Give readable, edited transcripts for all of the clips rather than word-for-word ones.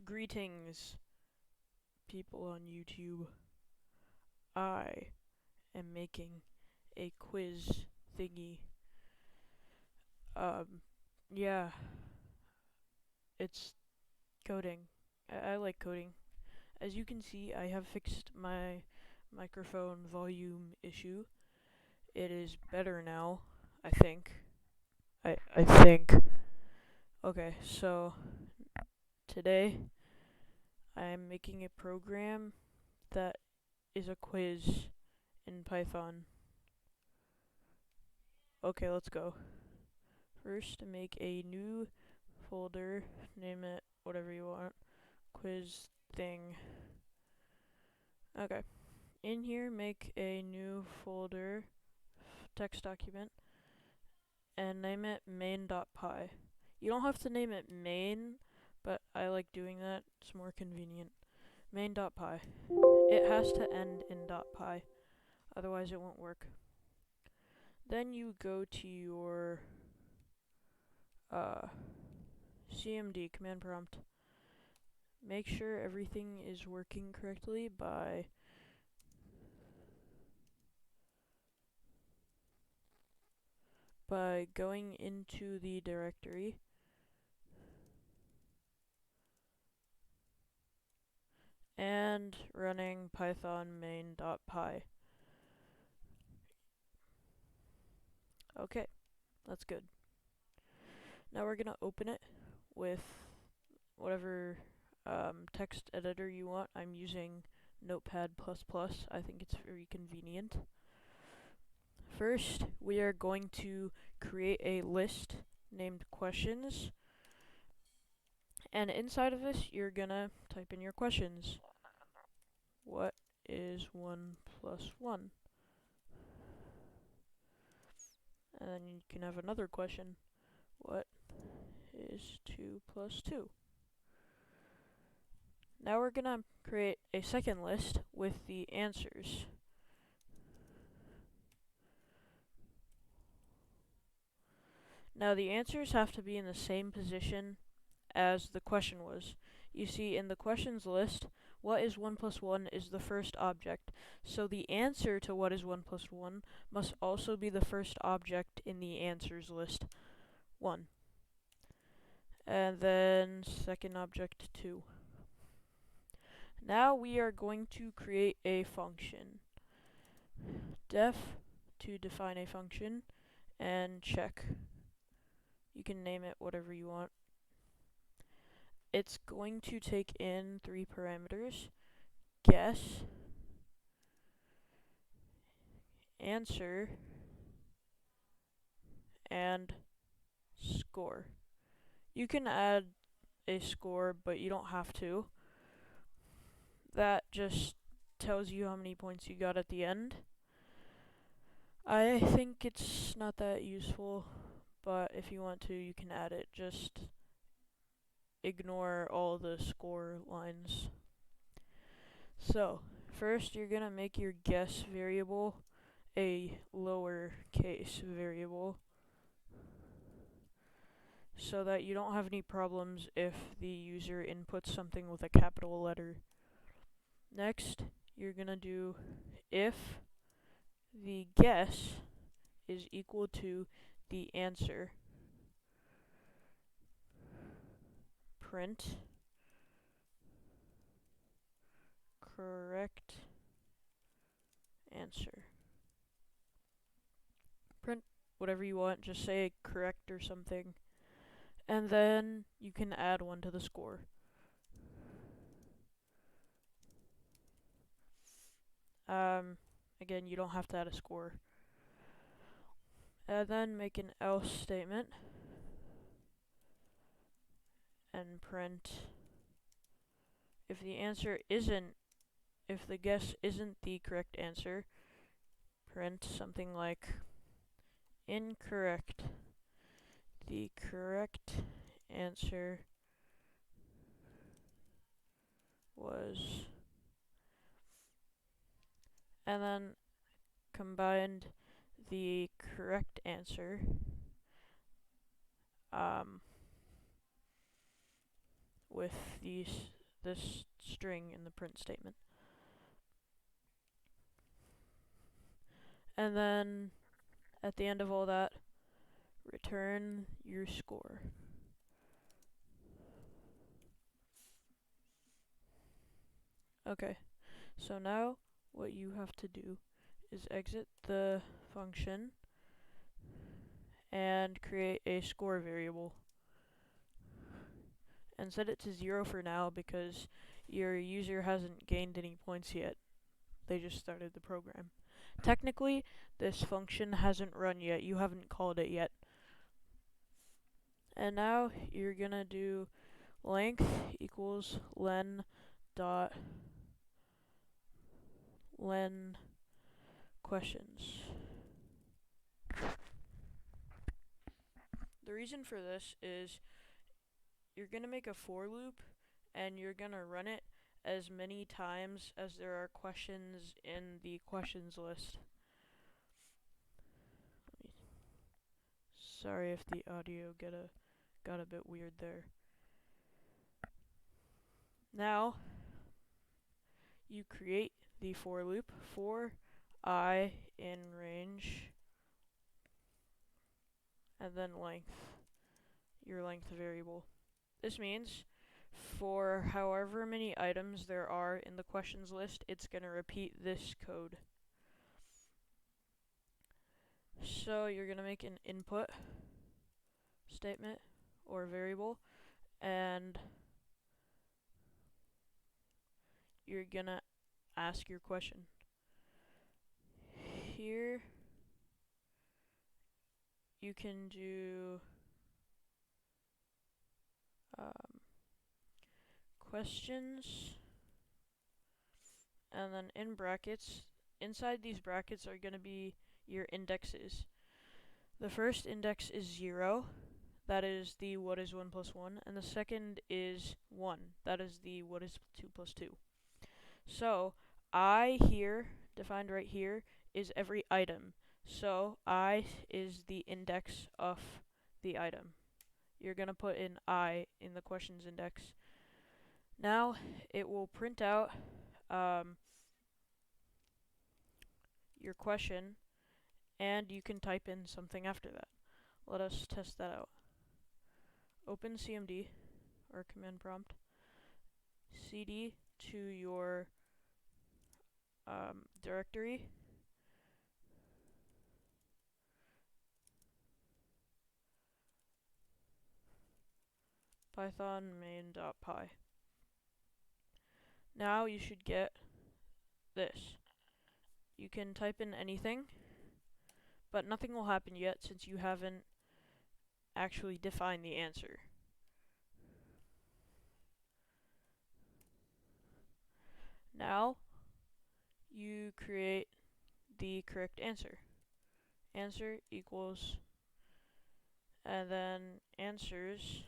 Greetings, people on YouTube. I am making a quiz thingy. Um, yeah, it's coding. I like coding. As you can see, I have fixed my microphone volume issue. It is better now, I think. I think. Okay, so today I am making a program that is a quiz in Python. Okay, let's go. First, make a new folder, name it whatever you want, quiz thing. Okay, in here, make a new folder, text document, and name it main.py. You don't have to name it main, but I like doing that, it's more convenient. Main.py. It has to end in .py, otherwise it won't work. Then you go to your CMD, command prompt. Make sure everything is working correctly by going into the directory and running python main.py. Okay, that's good. Now we're gonna open it with whatever text editor you want. I'm using Notepad++. I think it's very convenient. First, we are going to create a list named questions, and inside of this, you're gonna type in your questions. What is 1 plus 1? And then you can have another question. What is 2 plus 2? Now we're gonna create a second list with the answers. Now the answers have to be in the same position as the question was. You see, in the questions list, what is 1 plus 1 is the first object, so the answer to what is 1 plus 1 must also be the first object in the answers list, 1. And then second object, 2. Now we are going to create a function. Def to define a function, and check. You can name it whatever you want. It's going to take in 3 parameters: guess, answer, and score. You can add a score, but you don't have to. That just tells you how many points you got at the end. I think it's not that useful, but if you want to, you can add it. Just ignore all the score lines. So, first you're gonna make your guess variable a lowercase variable so that you don't have any problems if the user inputs something with a capital letter. Next, you're gonna do if the guess is equal to the answer, print correct answer. Print whatever you want, just say correct or something. And then you can add 1 to the score. Again, you don't have to add a score. And then make an else statement and print if the guess isn't the correct answer, print something like incorrect. The correct answer was, and then combined the correct answer with the this string in the print statement. And then at the end of all that, return your score. Okay, so now what you have to do is exit the function and create a score variable. And set it to 0 for now because your user hasn't gained any points yet. They just started the program. Technically, this function hasn't run yet. You haven't called it yet. And now you're gonna do length equals len dot len questions. The reason for this is you're gonna make a for loop and you're gonna run it as many times as there are questions in the questions list. Sorry if the audio got a bit weird there. Now you create the for loop for I in range and then length, your length variable. This means for however many items there are in the questions list, it's going to repeat this code. So you're going to make an input statement or variable, and you're going to ask your question. Here you can do questions, and then in brackets, inside these brackets are going to be your indexes. The first index is 0, that is the what is 1 plus 1, and the second is 1, that is the what is 2 plus 2. So, I here, defined right here, is every item. So, I is the index of the item. You're going to put in I in the questions index. Now, it will print out your question, and you can type in something after that. Let us test that out. Open CMD, or command prompt, cd to your directory, python main.py. Now you should get this. You can type in anything, but nothing will happen yet since you haven't actually defined the answer. Now you create the correct answer. Answer equals, and then answers,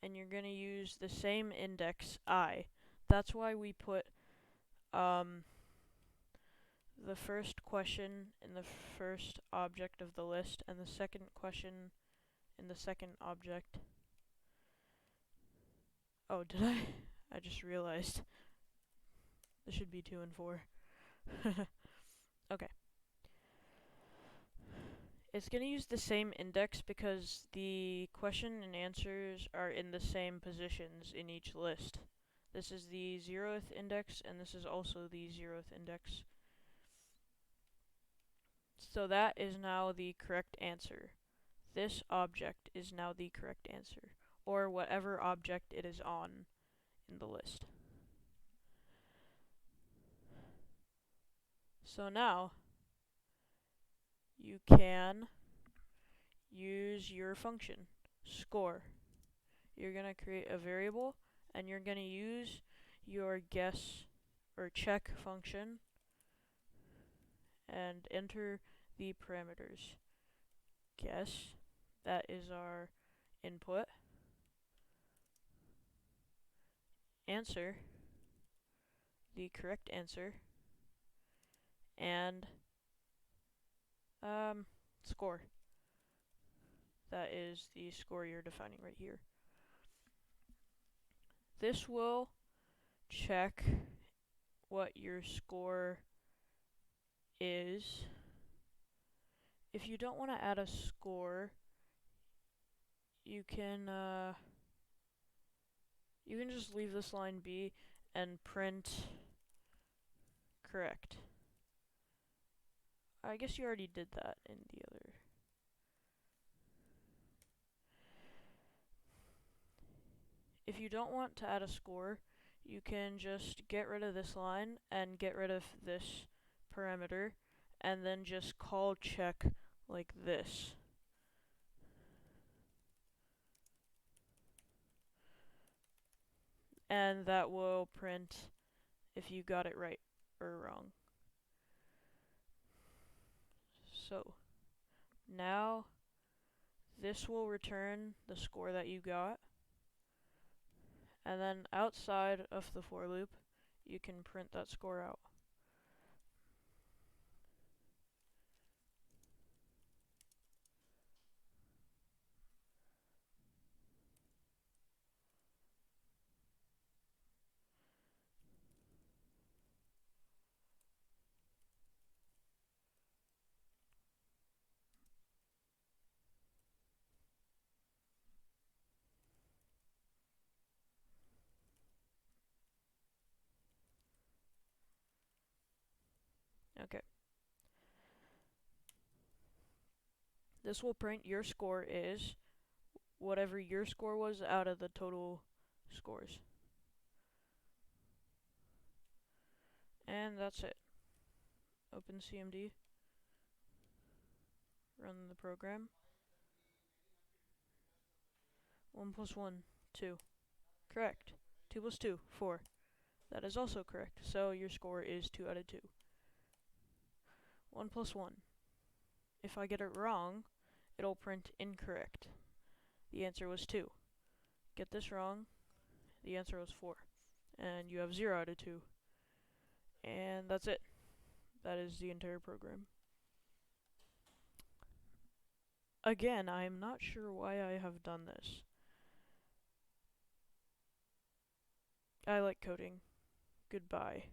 and you're going to use the same index I. That's why we put the first question in the first object of the list and the second question in the second object. Oh, did I? I just realized. This should be 2 and 4. Okay. It's going to use the same index because the question and answers are in the same positions in each list. This is the 0th index, and this is also the 0th index. So that is now the correct answer. This object is now the correct answer, or whatever object it is on in the list. So now, you can use your function, score. You're going to create a variable, and you're going to use your guess or check function and enter the parameters. Guess, that is our input. Answer, the correct answer. And score. That is the score you're defining right here. this will check what your score is. If you don't want to add a score, you can just leave this line be and print correct. I guess you already did that in the other. If you don't want to add a score, you can just get rid of this line and get rid of this parameter and then just call check like this. And that will print if you got it right or wrong. So now this will return the score that you got, and then outside of the for loop you can print that score out. Okay. This will print your score is whatever your score was out of the total scores. And that's it. Open CMD. Run the program. 1 plus 1, 2. Correct. 2 plus 2, 4. That is also correct. So your score is 2 out of 2. 1 plus 1. If I get it wrong, it'll print incorrect. The answer was 2. Get this wrong, the answer was 4. And you have 0 out of 2. And that's it. That is the entire program. Again, I'm not sure why I have done this. I like coding. Goodbye.